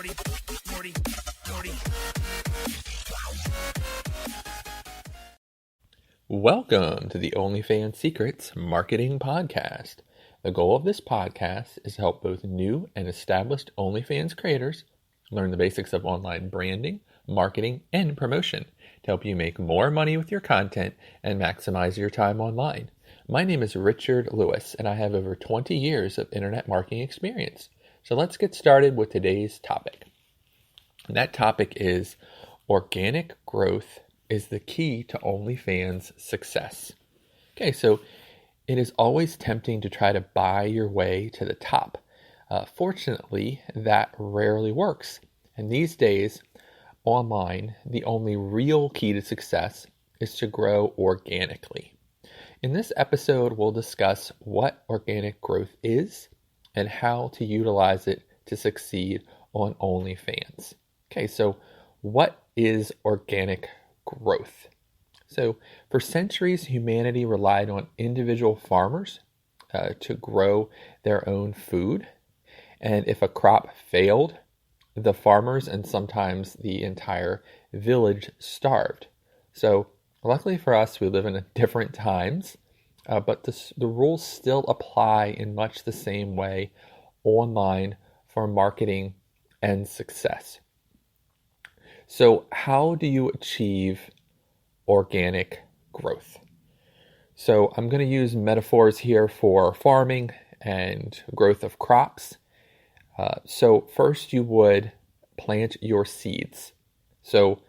Morty. Welcome to the OnlyFans Secrets Marketing Podcast. The goal of this podcast is to help both new and established OnlyFans creators learn the basics of online branding, marketing, and promotion to help you make more money with your content and maximize your time online. My name is Richard Lewis, and I have over 20 years of internet marketing experience. So let's get started with today's topic. And that topic is organic growth is the key to OnlyFans success. Okay, so it is always tempting to try to buy your way to the top. Fortunately, that rarely works. And these days, online, the only real key to success is to grow organically. In this episode, we'll discuss what organic growth is and how to utilize it to succeed on OnlyFans. Okay, so what is organic growth? So for centuries, humanity relied on individual farmers to grow their own food. And if a crop failed, the farmers and sometimes the entire village starved. So luckily for us, we live in different times, but the rules still apply in much the same way online for marketing and success. So how do you achieve organic growth? So I'm going to use metaphors here for farming and growth of crops. So first you would plant your seeds. So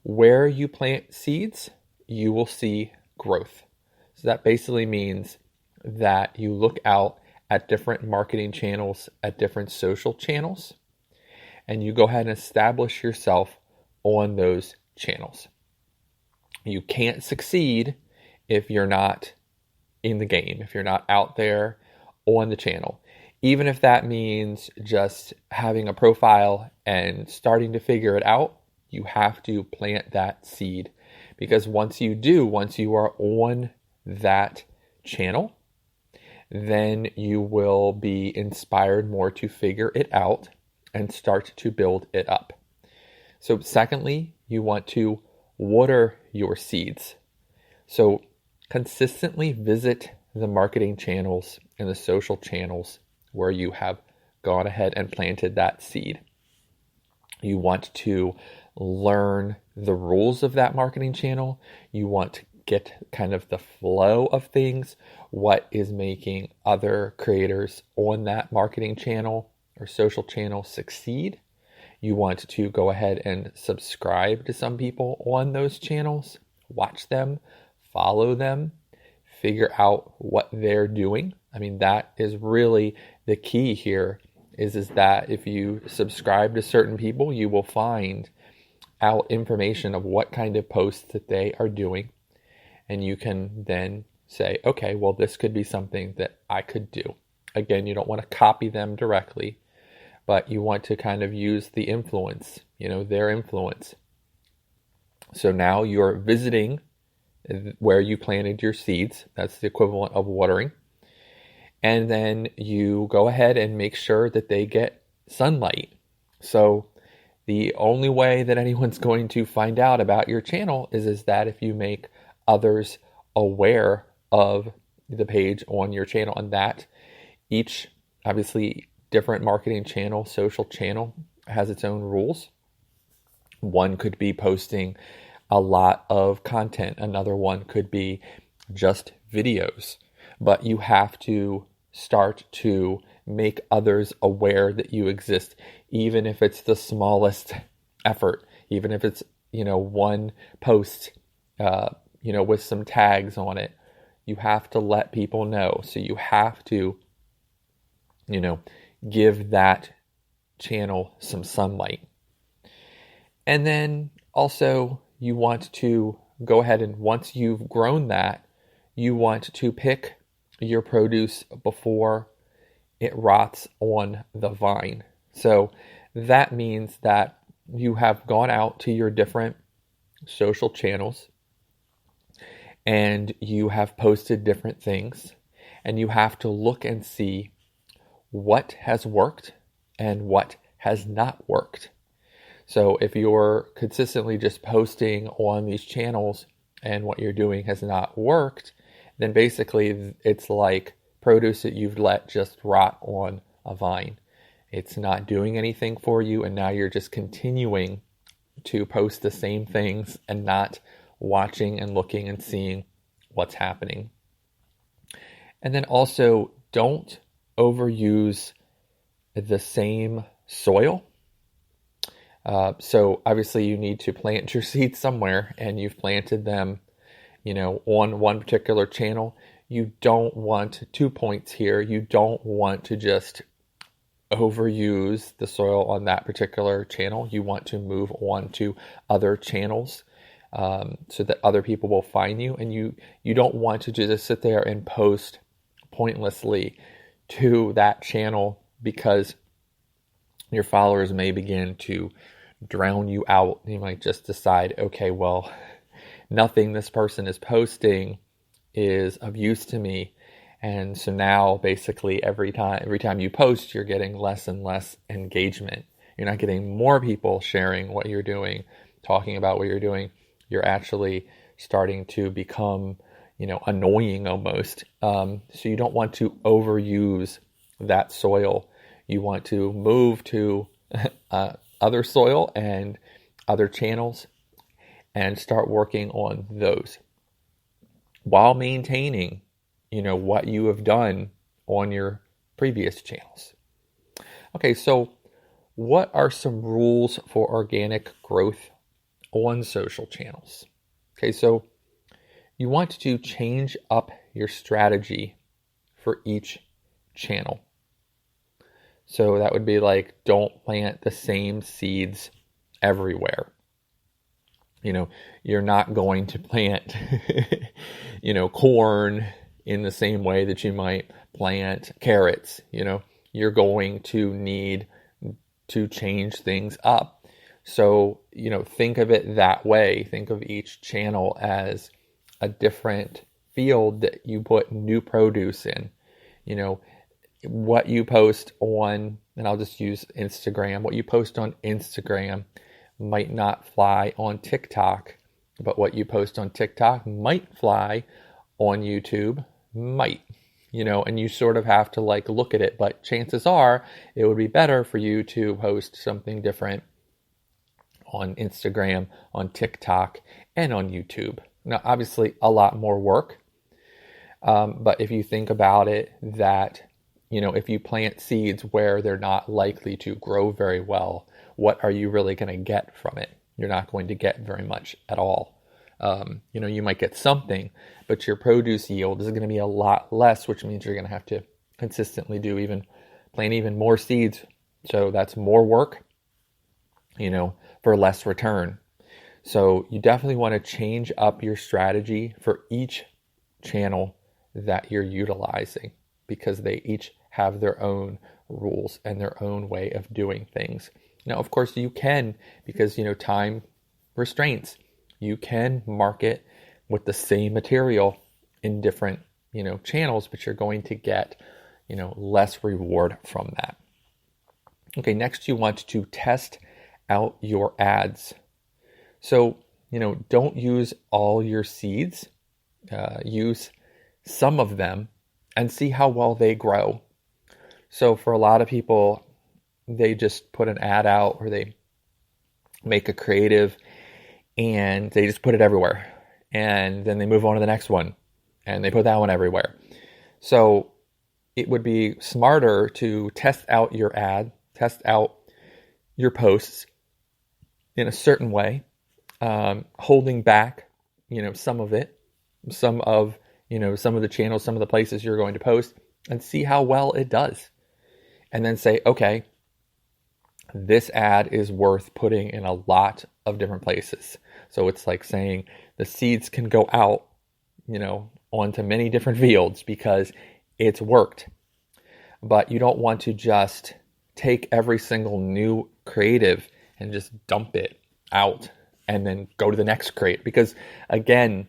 where you plant seeds, you will see growth. So that basically means that you look out at different marketing channels, at different social channels, and you go ahead and establish yourself on those channels. You can't succeed if you're not in the game, if you're not out there on the channel. Even if that means just having a profile and starting to figure it out, you have to plant that seed. Because once you are on that channel, then you will be inspired more to figure it out and start to build it up. So secondly, you want to water your seeds. So consistently visit the marketing channels and the social channels where you have gone ahead and planted that seed. You want to learn the rules of that marketing channel. You want to get kind of the flow of things, what is making other creators on that marketing channel or social channel succeed. You want to go ahead and subscribe to some people on those channels, watch them, follow them, figure out what they're doing. I mean, that is really the key here is that if you subscribe to certain people, you will find out information of what kind of posts that they are doing. And you can then say, okay, well, this could be something that I could do. Again, you don't want to copy them directly, but you want to kind of use the influence, their influence. So now you're visiting where you planted your seeds. That's the equivalent of watering. And then you go ahead and make sure that they get sunlight. So the only way that anyone's going to find out about your channel is that if you make others aware of the page on your channel, and that each, obviously, different marketing channel, social channel has its own rules. One could be posting a lot of content. Another one could be just videos. But you have to start to make others aware that you exist, even if it's the smallest effort, even if it's, one post, with some tags on it. You have to let people know. So you have to, give that channel some sunlight. And then also you want to go ahead and once you've grown that, you want to pick your produce before it rots on the vine. So that means that you have gone out to your different social channels and you have posted different things, and you have to look and see what has worked and what has not worked. So if you're consistently just posting on these channels and what you're doing has not worked, then basically it's like produce that you've let just rot on a vine. It's not doing anything for you, and now you're just continuing to post the same things and not watching and looking and seeing what's happening. And then also, don't overuse the same soil. So obviously you need to plant your seeds somewhere, and you've planted them, on one particular channel. You don't want 2 points here. You don't want to just overuse the soil on that particular channel. You want to move on to other channels so that other people will find you. And you don't want to just sit there and post pointlessly to that channel, because your followers may begin to drown you out. You might just decide, okay, well, nothing this person is posting is of use to me. And so now basically every time you post, you're getting less and less engagement. You're not getting more people sharing what you're doing, talking about what you're doing. You're actually starting to become, annoying almost. So you don't want to overuse that soil. You want to move to other soil and other channels and start working on those while maintaining, what you have done on your previous channels. Okay, so what are some rules for organic growth on social channels? Okay, so you want to change up your strategy for each channel. So that would be like, don't plant the same seeds everywhere. You're not going to plant, corn in the same way that you might plant carrots. You're going to need to change things up. So, think of it that way. Think of each channel as a different field that you put new produce in. What you post on, and I'll just use Instagram, what you post on Instagram might not fly on TikTok, but what you post on TikTok might fly on YouTube, and you sort of have to look at it, but chances are it would be better for you to post something different on Instagram, on TikTok, and on YouTube. Now, obviously a lot more work, but if you think about it, that if you plant seeds where they're not likely to grow very well, what are you really going to get from it? You're not going to get very much at all. You might get something, but your produce yield is going to be a lot less, which means you're going to have to consistently plant even more seeds. So that's more work, for less return. So you definitely want to change up your strategy for each channel that you're utilizing, because they each have their own rules and their own way of doing things. Now, of course, you can, because, time restraints, you can market with the same material in different, channels, but you're going to get, less reward from that. Okay, next you want to test out your ads. So, don't use all your seeds, use some of them and see how well they grow. So for a lot of people, they just put an ad out, or they make a creative and they just put it everywhere. And then they move on to the next one and they put that one everywhere. So it would be smarter to test out your ad, test out your posts in a certain way, holding back, some of it, some of the channels, some of the places you're going to post, and see how well it does. And then say, okay, this ad is worth putting in a lot of different places. So it's like saying the seeds can go out, onto many different fields because it's worked. But you don't want to just take every single new creative and just dump it out and then go to the next create, because again,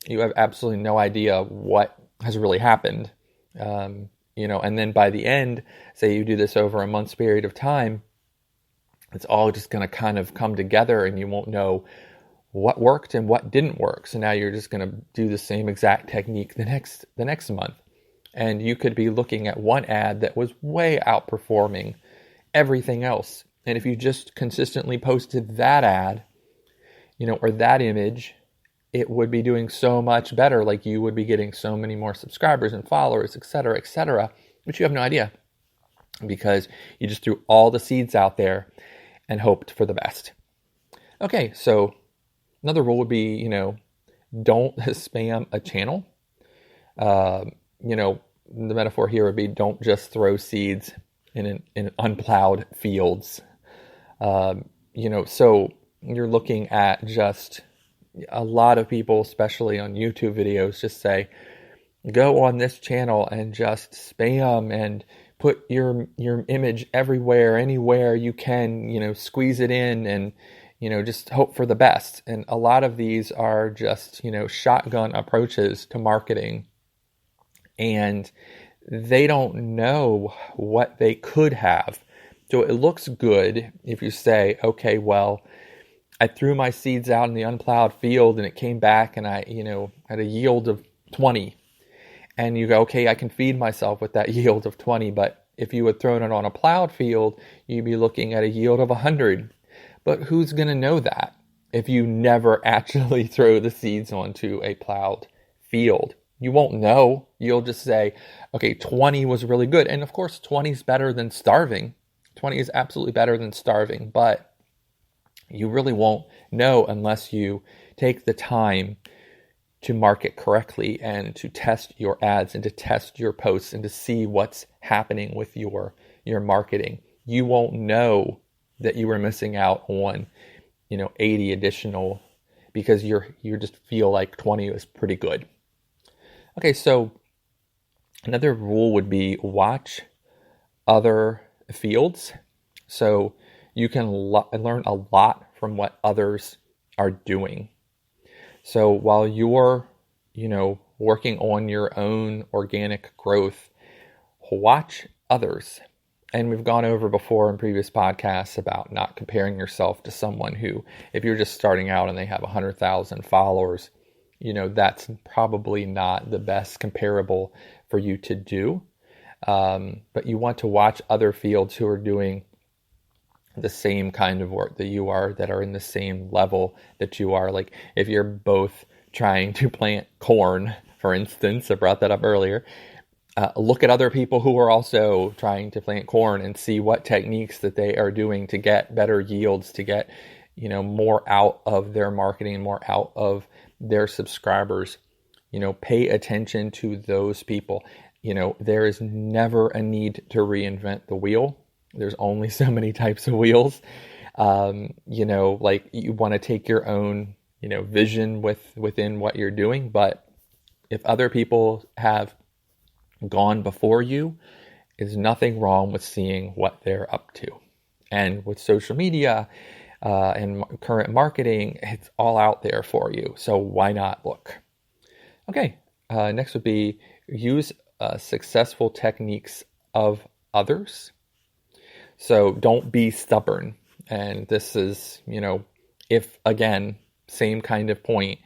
you have absolutely no idea what has really happened. And then by the end, say you do this over a month's period of time, it's all just going to kind of come together and you won't know what worked and what didn't work. So now you're just going to do the same exact technique the next month. And you could be looking at one ad that was way outperforming everything else. And if you just consistently posted that ad, or that image, it would be doing so much better. Like you would be getting so many more subscribers and followers, etc., etc. But you have no idea because you just threw all the seeds out there and hoped for the best. Okay, so another rule would be, don't spam a channel. The metaphor here would be don't just throw seeds in unplowed fields. So you're looking at just a lot of people, especially on YouTube videos, just say, go on this channel and just spam and put your image everywhere, anywhere you can, squeeze it in and, just hope for the best. And a lot of these are just, shotgun approaches to marketing. And they don't know what they could have. So it looks good if you say, okay, well, I threw my seeds out in the unplowed field and it came back and I, had a yield of 20. And you go, okay, I can feed myself with that yield of 20. But if you had thrown it on a plowed field, you'd be looking at a yield of 100. But who's going to know that if you never actually throw the seeds onto a plowed field? You won't know. You'll just say, okay, 20 was really good. And of course, 20 is better than starving. 20 is absolutely better than starving. But you really won't know unless you take the time to market correctly and to test your ads and to test your posts and to see what's happening with your marketing. You won't know that you were missing out on, 80 additional because you just feel like 20 is pretty good. Okay, so another rule would be watch other fields. So you can learn a lot from what others are doing. So while you're, working on your own organic growth, watch others. And we've gone over before in previous podcasts about not comparing yourself to someone who, if you're just starting out and they have 100,000 followers, that's probably not the best comparable for you to do. But you want to watch other fields who are doing the same kind of work that you are, that are in the same level that you are. Like if you're both trying to plant corn, for instance, I brought that up earlier, look at other people who are also trying to plant corn and see what techniques that they are doing to get better yields, to get, more out of their marketing, more out of their subscribers. Pay attention to those people. There is never a need to reinvent the wheel. There's only so many types of wheels. Like you want to take your own, vision within what you're doing. But if other people have gone before you, there's nothing wrong with seeing what they're up to. And with social media and current marketing, it's all out there for you. So why not look? Okay, next would be use successful techniques of others. So don't be stubborn. And this is, if again, same kind of point,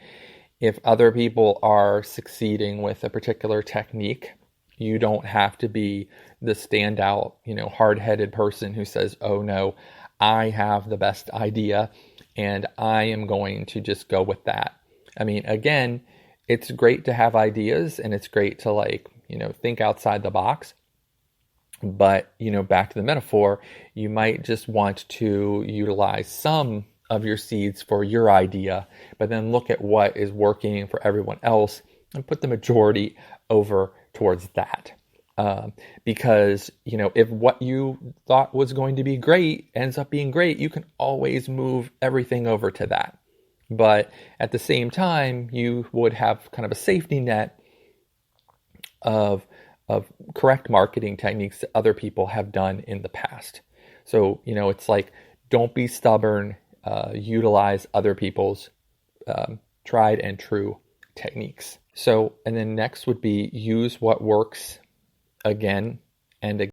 if other people are succeeding with a particular technique, you don't have to be the standout, hard-headed person who says, oh no, I have the best idea and I am going to just go with that. I mean, again, it's great to have ideas and it's great to think outside the box. But, back to the metaphor, you might just want to utilize some of your seeds for your idea, but then look at what is working for everyone else and put the majority over towards that. Because, if what you thought was going to be great ends up being great, you can always move everything over to that. But at the same time, you would have kind of a safety net of correct marketing techniques that other people have done in the past. So, it's like, don't be stubborn, utilize other people's tried and true techniques. So, and then next would be use what works again and again.